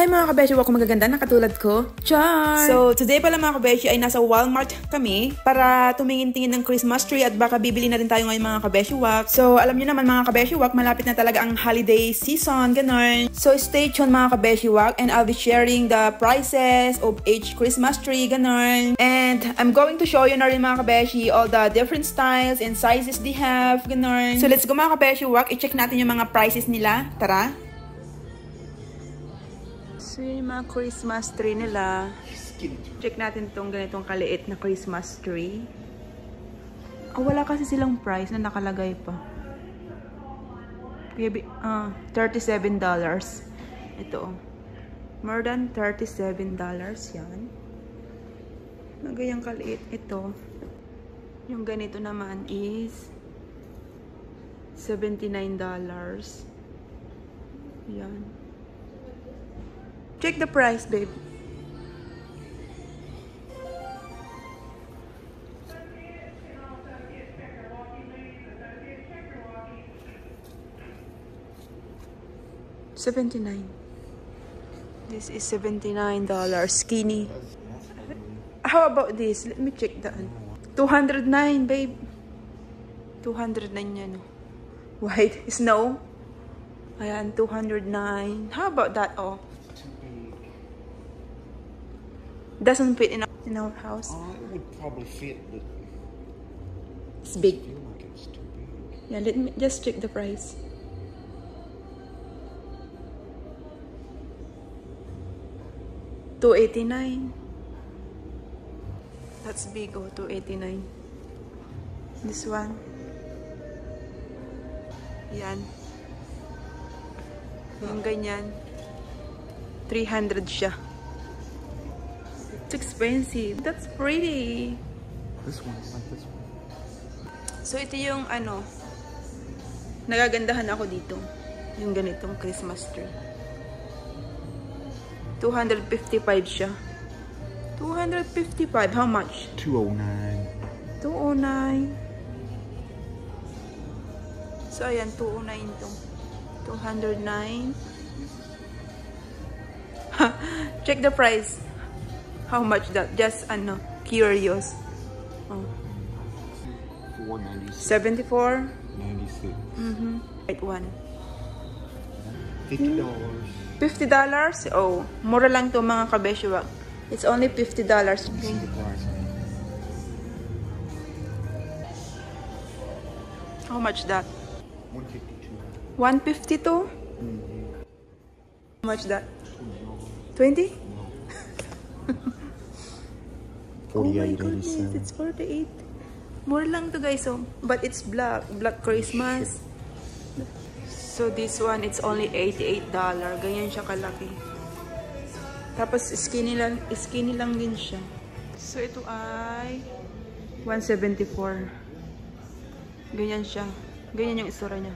Hi mga kabeshi, ako magaganda na katulad ko. Char! So, today pala mga kabeshi ay nasa Walmart kami para tumingin-tingin ng Christmas tree at baka bibili na rin tayo ngayon mga kabeshi wak. So, alam niyo naman mga kabeshi wak, malapit na talaga ang holiday season, ganun. So, stay tuned mga kabeshi wak and I'll be sharing the prices of each Christmas tree, ganun. And I'm going to show you na rin mga kabeshi all the different styles and sizes they have, ganun. So, let's go mga kabeshi wak, i-check natin yung mga prices nila. Tara! So, yung mga Christmas tree nila. Check natin itong ganitong kaliit na Christmas tree. Oh, wala kasi silang price na nakalagay pa. $37. Ito. More than $37 yan. Nagayang kaliit. Ito. Yung ganito naman is $79. Yan. Check the price, babe. $79. This is $79. Skinny. How about this? Let me check that. $209, babe. $209 yan. White snow. Ayan, $209. How about that? Oh. Doesn't fit in our house. It would probably fit, but it's big. I feel like it's too big. Yeah, let me just check the price. $289. That's big, oh, $289. This one. Yan. Yung ganyan. $300 siya. It's expensive. That's pretty. This one, like this one. So, ito yung ano, nagagandahan ako dito. Yung ganitong Christmas tree. $255 siya. $255. How much? $209. $209. So, ayan, $209 to. $209. Check the price. How much that? Just, ano, curious. Oh. $4.96. $74. 96. Right one. $50. $50? Oh, mura lang to mga kabeshiwag. It's only $50. Okay. How much that? $152. $152? How much that? $20? Oh my goodness, it's 48. More lang to guys, so but it's black Christmas. So this one it's only $88. Ganyan siya kalaki. Tapos skinny lang din siya. So ito ay $174. Ganyan siya. Ganyan yung isura niya.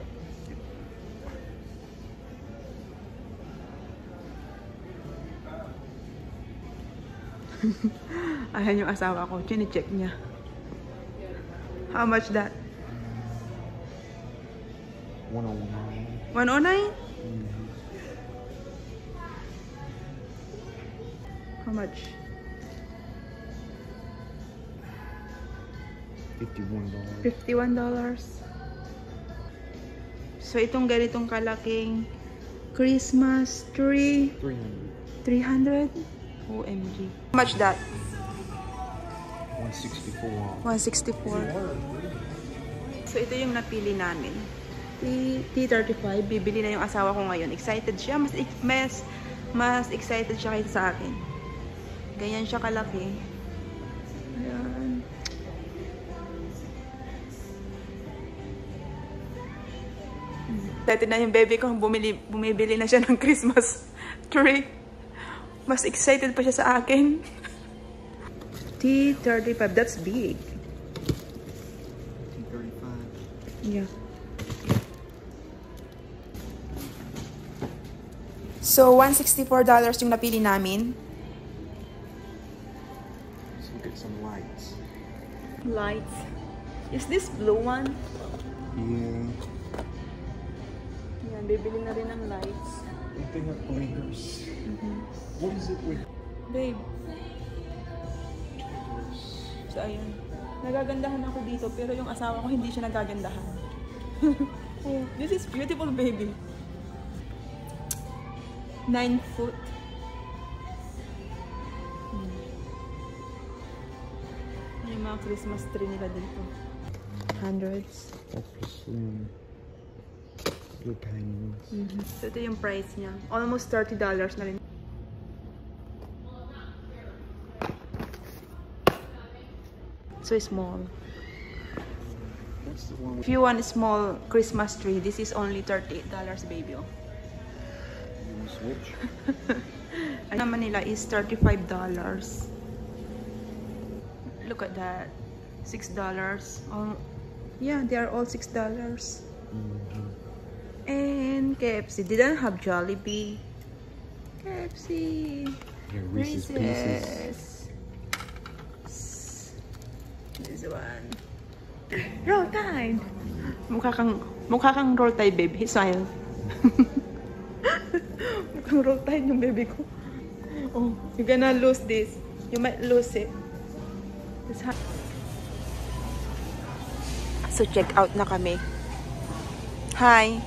Ayan yung asawa ko. Chine-check niya. How much that? $109. $109? How much? $51. So itong ganitong kalaking Christmas tree. $300? OMG. How much that? $164. So, ito yung napili namin. T35. Bibili na yung asawa ko ngayon. Excited siya. Mas excited siya kaysa sa akin. Ganyan siya kalaki. Ayan. Dati na yung baby ko, bumibili na siya ng Christmas tree. Mas excited pa siya sa akin. T35. That's big. T35. Yeah. So, $164 yung napili namin. Let's look at some lights. Lights. Is this blue one? Yeah. Yan, bibili na rin ng lights. They have blinkers. is it with? Babe. So, ayun. Nagagandahan ako dito, pero yung asawa ko hindi siya nagagandahan. Oh, this is beautiful, baby. 9 foot. Yung mga Christmas tree nila dito. Hundreds. Tapos good hangings. So, ito yung price niya. Almost $30 na rin. So small. That's the one. If you want a small Christmas tree, this is only $38, baby. Oh. You want to switch? Ano naman nila is $35. Look at that. $6. Oh, yeah, they are all $6. And KFC didn't have Jollibee. KFC. Yeah, Reese's Pieces. This one. Roll Tide. Mukha kang Roll Tide, baby. Smile. Mukhang Roll Tide yung baby ko. Oh, you're gonna lose this. You might lose it. So check out na kami. Hi.